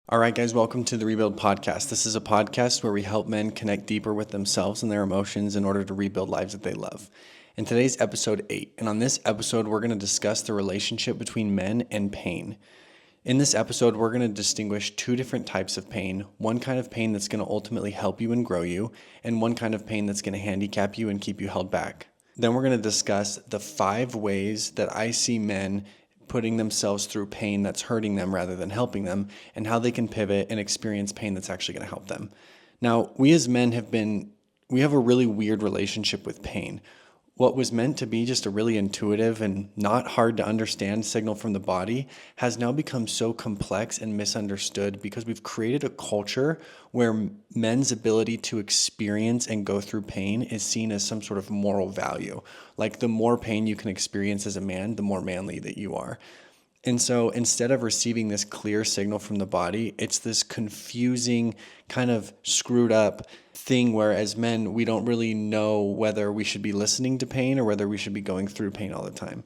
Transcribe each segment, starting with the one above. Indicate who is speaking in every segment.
Speaker 1: All right, guys, welcome to the Rebuild Podcast. This is a podcast where we help men connect deeper with themselves and their emotions in order to rebuild lives that they love. And today's episode 8. And on this episode, we're going to discuss the relationship between men and pain. In this episode, we're going to distinguish two different types of pain. One kind of pain that's going to ultimately help you and grow you, and one kind of pain that's going to handicap you and keep you held back. Then we're going to discuss the 5 ways that I see men putting themselves through pain that's hurting them rather than helping them, and how they can pivot and experience pain that's actually going to help them. Now, we as men we have a really weird relationship with pain. What was meant to be just a really intuitive and not hard to understand signal from the body has now become so complex and misunderstood because we've created a culture where men's ability to experience and go through pain is seen as some sort of moral value. Like the more pain you can experience as a man, the more manly that you are. And so instead of receiving this clear signal from the body, it's this confusing, kind of screwed up thing where as men, we don't really know whether we should be listening to pain or whether we should be going through pain all the time.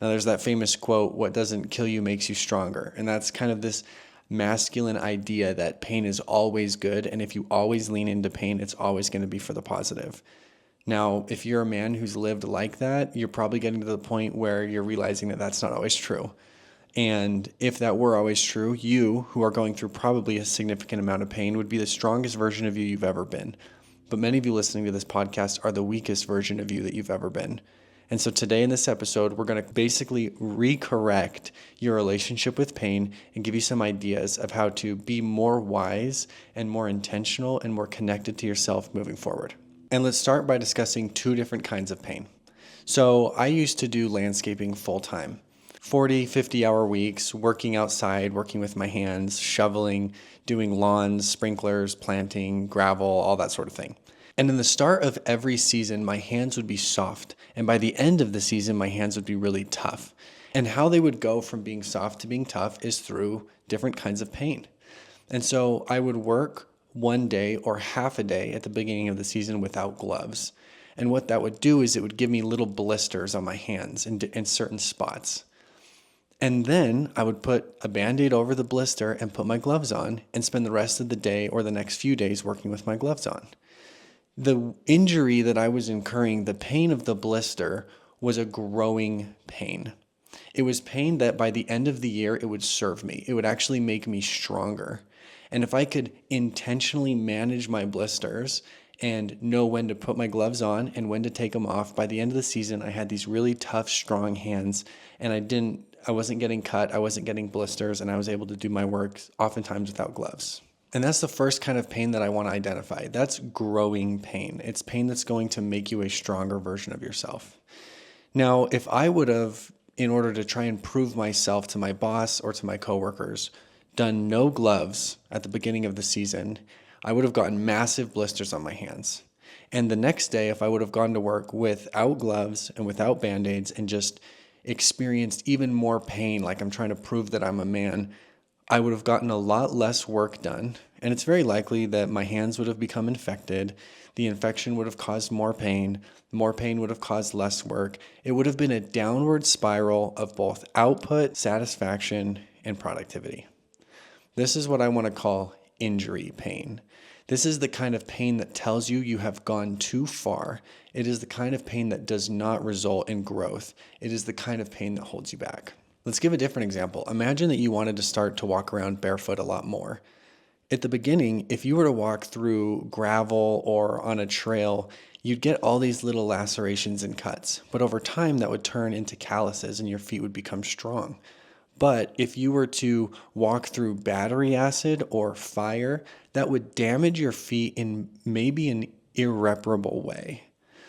Speaker 1: Now, there's that famous quote, "What doesn't kill you makes you stronger." And that's kind of this masculine idea that pain is always good. And if you always lean into pain, it's always going to be for the positive. Now, if you're a man who's lived like that, you're probably getting to the point where you're realizing that that's not always true. And if that were always true, you, who are going through probably a significant amount of pain, would be the strongest version of you you've ever been. But many of you listening to this podcast are the weakest version of you that you've ever been. And so today in this episode, we're going to basically recorrect your relationship with pain and give you some ideas of how to be more wise and more intentional and more connected to yourself moving forward. And let's start by discussing 2 different kinds of pain. So I used to do landscaping full time. 40, 50-hour weeks, working outside, working with my hands, shoveling, doing lawns, sprinklers, planting, gravel, all that sort of thing. And in the start of every season, my hands would be soft. And by the end of the season, my hands would be really tough. And how they would go from being soft to being tough is through different kinds of pain. And so I would work one day or half a day at the beginning of the season without gloves. And what that would do is it would give me little blisters on my hands in certain spots. And then I would put a Band-Aid over the blister and put my gloves on and spend the rest of the day or the next few days working with my gloves on. The injury that I was incurring, the pain of the blister, was a growing pain. It was pain that by the end of the year, it would serve me. It would actually make me stronger. And if I could intentionally manage my blisters and know when to put my gloves on and when to take them off, by the end of the season, I had these really tough, strong hands, and I wasn't getting cut, I wasn't getting blisters, and I was able to do my work oftentimes without gloves. And that's the first kind of pain that I want to identify. That's growing pain. It's pain that's going to make you a stronger version of yourself. Now, if I would have, in order to try and prove myself to my boss or to my coworkers, done no gloves at the beginning of the season, I would have gotten massive blisters on my hands. And the next day, if I would have gone to work without gloves and without Band-Aids and just experienced even more pain, like I'm trying to prove that I'm a man, I would have gotten a lot less work done. And it's very likely that my hands would have become infected. The infection would have caused more pain. More pain would have caused less work. It would have been a downward spiral of both output, satisfaction, and productivity. This is what I want to call injury pain. This is the kind of pain that tells you have gone too far. It is the kind of pain that does not result in growth. It is the kind of pain that holds you back. Let's give a different example. Imagine that you wanted to start to walk around barefoot a lot more. At the beginning, if you were to walk through gravel or on a trail, you'd get all these little lacerations and cuts. But over time, that would turn into calluses and your feet would become strong. But if you were to walk through battery acid or fire, that would damage your feet in maybe an irreparable way.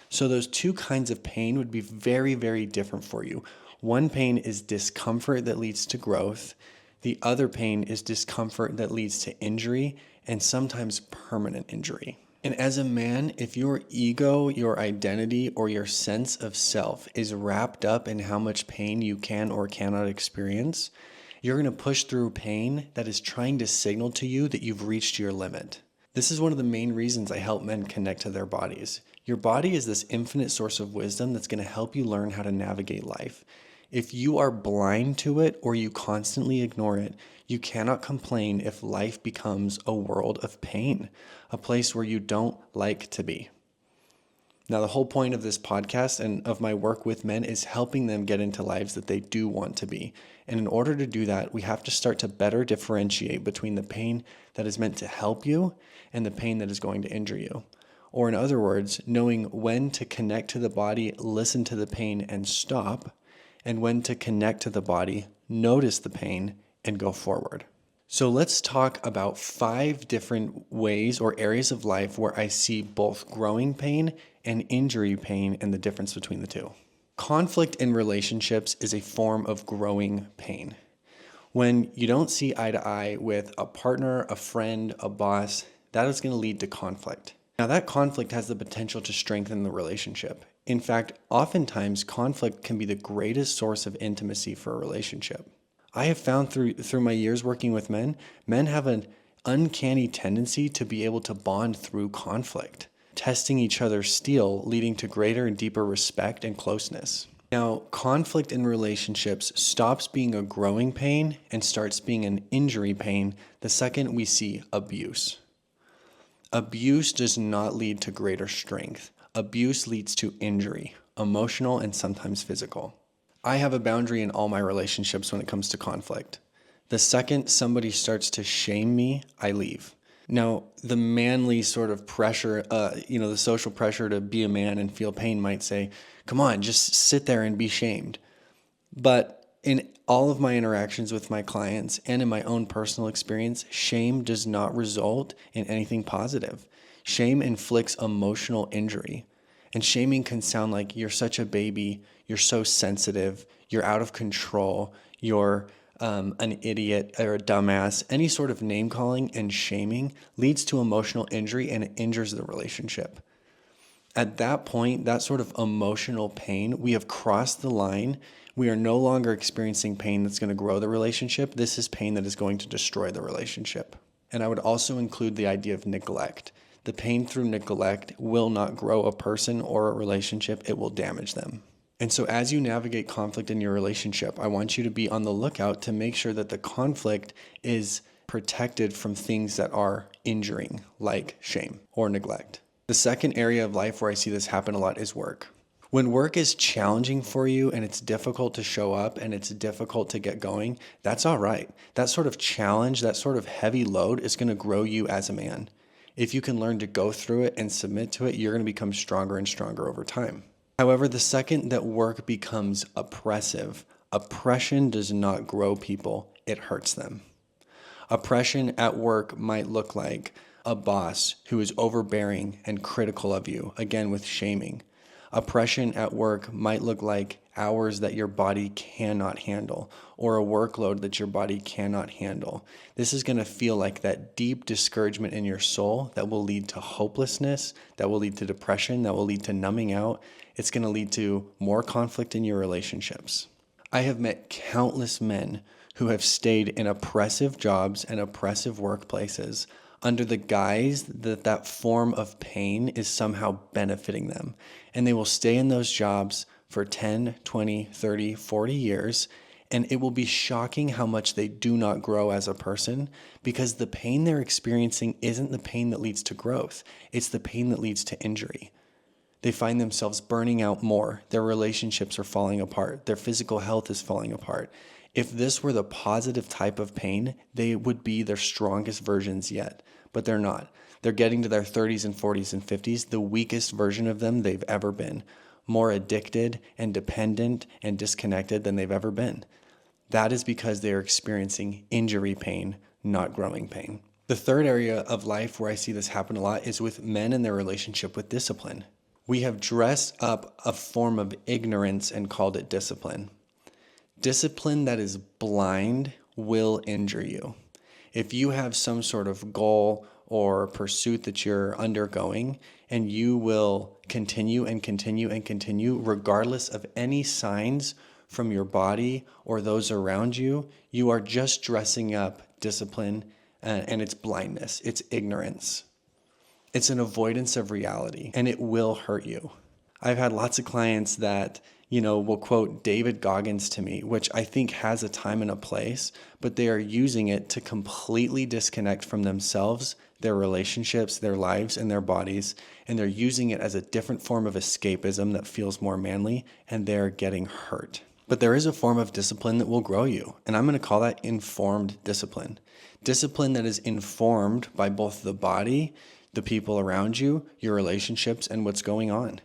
Speaker 1: So those 2 kinds of pain would be very, very different for you. One pain is discomfort that leads to growth. The other pain is discomfort that leads to injury and sometimes permanent injury. And as a man, if your ego, your identity, or your sense of self is wrapped up in how much pain you can or cannot experience, you're going to push through pain that is trying to signal to you that you've reached your limit. This is one of the main reasons I help men connect to their bodies. Your body is this infinite source of wisdom that's going to help you learn how to navigate life. If you are blind to it or you constantly ignore it, you cannot complain if life becomes a world of pain, a place where you don't like to be. Now, the whole point of this podcast and of my work with men is helping them get into lives that they do want to be. And in order to do that, we have to start to better differentiate between the pain that is meant to help you and the pain that is going to injure you. Or in other words, knowing when to connect to the body, listen to the pain, and stop, and when to connect to the body, notice the pain, and go forward. So let's talk about 5 different ways or areas of life where I see both growing pain and injury pain and the difference between the two. Conflict in relationships is a form of growing pain. When you don't see eye to eye with a partner, a friend, a boss, that is going to lead to conflict. Now, that conflict has the potential to strengthen the relationship. In fact, oftentimes conflict can be the greatest source of intimacy for a relationship. I have found through my years working with men have an uncanny tendency to be able to bond through conflict, testing each other's steel, leading to greater and deeper respect and closeness. Now, conflict in relationships stops being a growing pain and starts being an injury pain the second we see abuse. Abuse does not lead to greater strength. Abuse leads to injury, emotional and sometimes physical. I have a boundary in all my relationships when it comes to conflict. The second somebody starts to shame me, I leave. Now, the manly sort of pressure, the social pressure to be a man and feel pain might say, come on, just sit there and be shamed. But in all of my interactions with my clients and in my own personal experience, shame does not result in anything positive. Shame inflicts emotional injury. And shaming can sound like you're such a baby, you're so sensitive, you're out of control, you're an idiot or a dumbass. Any sort of name calling and shaming leads to emotional injury and it injures the relationship. At that point, that sort of emotional pain, we have crossed the line. We are no longer experiencing pain that's going to grow the relationship. This is pain that is going to destroy the relationship. And I would also include the idea of neglect. The pain through neglect will not grow a person or a relationship. It will damage them. And so as you navigate conflict in your relationship, I want you to be on the lookout to make sure that the conflict is protected from things that are injuring, like shame or neglect. The second area of life where I see this happen a lot is work. When work is challenging for you and it's difficult to show up and it's difficult to get going, that's all right. That sort of challenge, that sort of heavy load is going to grow you as a man. If you can learn to go through it and submit to it, you're going to become stronger and stronger over time. However, the second that work becomes oppressive, oppression does not grow people, it hurts them. Oppression at work might look like a boss who is overbearing and critical of you, again with shaming. Oppression at work might look like hours that your body cannot handle or a workload that your body cannot handle. This is going to feel like that deep discouragement in your soul that will lead to hopelessness, that will lead to depression, that will lead to numbing out. It's going to lead to more conflict in your relationships. I have met countless men who have stayed in oppressive jobs and oppressive workplaces under the guise that that form of pain is somehow benefiting them. And they will stay in those jobs for 10, 20, 30, 40 years, and it will be shocking how much they do not grow as a person because the pain they're experiencing isn't the pain that leads to growth. It's the pain that leads to injury. They find themselves burning out more. Their relationships are falling apart. Their physical health is falling apart. If this were the positive type of pain, they would be their strongest versions yet, but they're not. They're getting to their 30s and 40s and 50s, the weakest version of them they've ever been, more addicted and dependent and disconnected than they've ever been. That is because they are experiencing injury pain, not growing pain. The third area of life where I see this happen a lot is with men and their relationship with discipline. We have dressed up a form of ignorance and called it discipline. Discipline that is blind will injure you. If you have some sort of goal or pursuit that you're undergoing, and you will continue and continue and continue, regardless of any signs from your body or those around you, you are just dressing up discipline and it's blindness, it's ignorance. It's an avoidance of reality, and it will hurt you. I've had lots of clients that, will quote David Goggins to me, which I think has a time and a place, but they are using it to completely disconnect from themselves, their relationships, their lives, and their bodies. And they're using it as a different form of escapism that feels more manly, and they're getting hurt. But there is a form of discipline that will grow you, and I'm going to call that informed discipline. Discipline that is informed by both the body, the people around you, your relationships, and what's going on.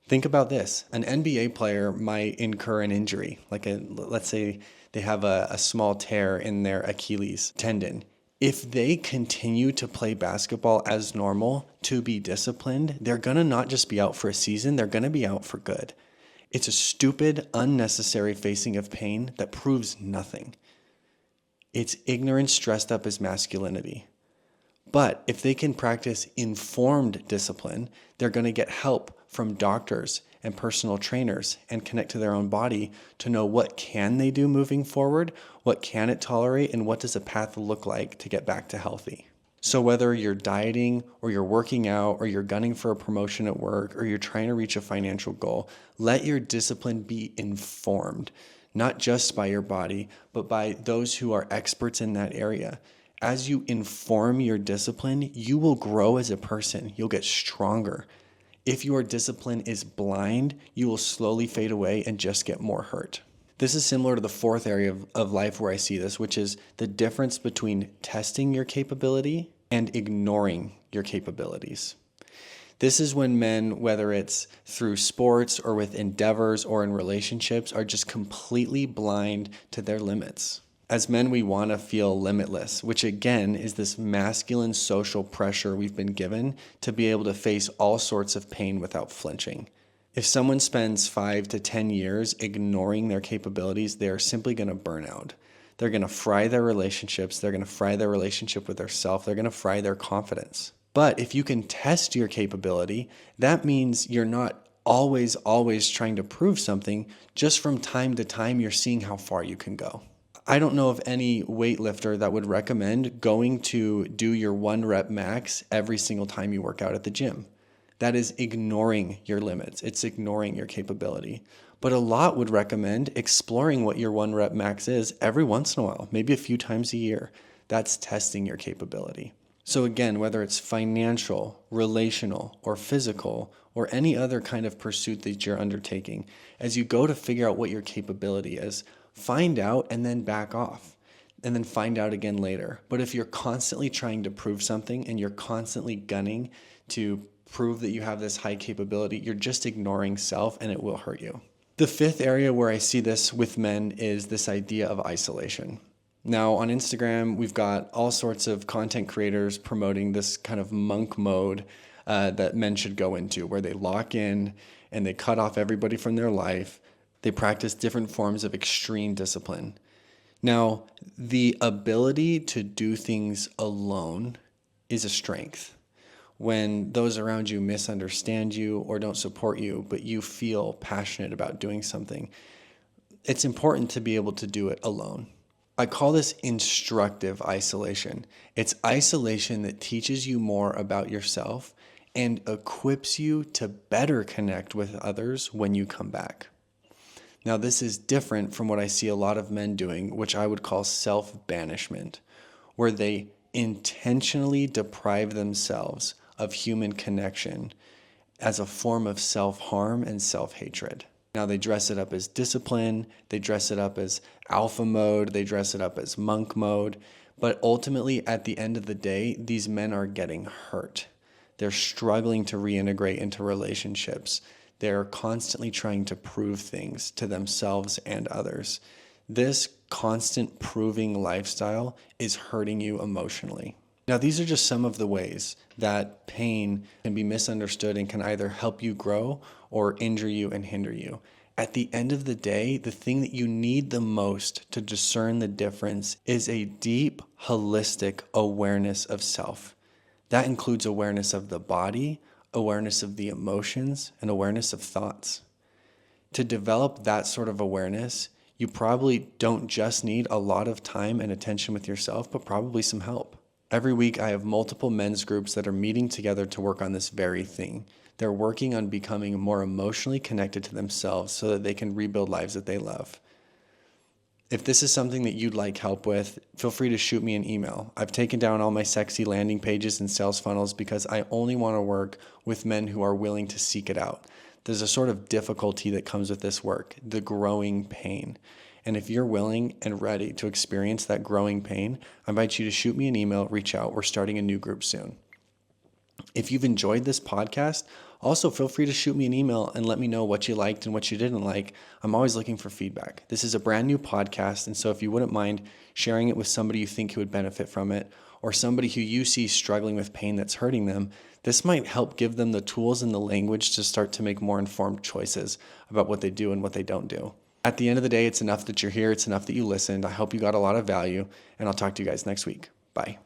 Speaker 1: Think about this. An NBA player might incur an injury, let's say they have a small tear in their Achilles tendon. If they continue to play basketball as normal, to be disciplined, they're going to not just be out for a season, they're going to be out for good. It's a stupid, unnecessary facing of pain that proves nothing. It's ignorance dressed up as masculinity. But if they can practice informed discipline, they're going to get help from doctors and personal trainers and connect to their own body to know what can they do moving forward, what can it tolerate, and what does a path look like to get back to healthy. So whether you're dieting or you're working out or you're gunning for a promotion at work or you're trying to reach a financial goal, let your discipline be informed, not just by your body, but by those who are experts in that area. As you inform your discipline, you will grow as a person. You'll get stronger. If your discipline is blind, you will slowly fade away and just get more hurt. This is similar to the fourth area of life where I see this, which is the difference between testing your capability and ignoring your capabilities. This is when men, whether it's through sports or with endeavors or in relationships, are just completely blind to their limits. As men, we want to feel limitless, which again is this masculine social pressure we've been given to be able to face all sorts of pain without flinching. If someone spends 5 to 10 years ignoring their capabilities, they're simply going to burn out. They're going to fry their relationships. They're going to fry their relationship with their self. They're going to fry their confidence. But if you can test your capability, that means you're not always trying to prove something. Just from time to time, you're seeing how far you can go. I don't know of any weightlifter that would recommend going to do your 1 rep max every single time you work out at the gym. That is ignoring your limits. It's ignoring your capability. But a lot would recommend exploring what your 1 rep max is every once in a while, maybe a few times a year. That's testing your capability. So again, whether it's financial, relational, or physical, or any other kind of pursuit that you're undertaking, as you go to figure out what your capability is, find out and then back off, and then find out again later. But if you're constantly trying to prove something and you're constantly gunning to prove that you have this high capability, you're just ignoring self and it will hurt you. The fifth area where I see this with men is this idea of isolation. Now on Instagram, we've got all sorts of content creators promoting this kind of monk mode that men should go into, where they lock in and they cut off everybody from their life. They practice different forms of extreme discipline. Now, the ability to do things alone is a strength. When those around you misunderstand you or don't support you, but you feel passionate about doing something, it's important to be able to do it alone. I call this instructive isolation. It's isolation that teaches you more about yourself and equips you to better connect with others when you come back. Now, this is different from what I see a lot of men doing, which I would call self-banishment, where they intentionally deprive themselves of human connection as a form of self-harm and self-hatred. Now, they dress it up as discipline, they dress it up as alpha mode, they dress it up as monk mode, but ultimately, at the end of the day, these men are getting hurt. They're struggling to reintegrate into relationships. They're constantly trying to prove things to themselves and others. This constant proving lifestyle is hurting you emotionally. Now, these are just some of the ways that pain can be misunderstood and can either help you grow or injure you and hinder you. At the end of the day, the thing that you need the most to discern the difference is a deep, holistic awareness of self. That includes awareness of the body, awareness of the emotions, and awareness of thoughts. To develop that sort of awareness, you probably don't just need a lot of time and attention with yourself, but probably some help. Every week, I have multiple men's groups that are meeting together to work on this very thing. They're working on becoming more emotionally connected to themselves so that they can rebuild lives that they love. If this is something that you'd like help with, feel free to shoot me an email. I've taken down all my sexy landing pages and sales funnels because I only want to work with men who are willing to seek it out. There's a sort of difficulty that comes with this work, the growing pain. And if you're willing and ready to experience that growing pain, I invite you to shoot me an email, reach out. We're starting a new group soon. If you've enjoyed this podcast, also feel free to shoot me an email and let me know what you liked and what you didn't like. I'm always looking for feedback. This is a brand new podcast, and so if you wouldn't mind sharing it with somebody you think who would benefit from it, or somebody who you see struggling with pain that's hurting them, this might help give them the tools and the language to start to make more informed choices about what they do and what they don't do. At the end of the day, it's enough that you're here. It's enough that you listened. I hope you got a lot of value, and I'll talk to you guys next week. Bye.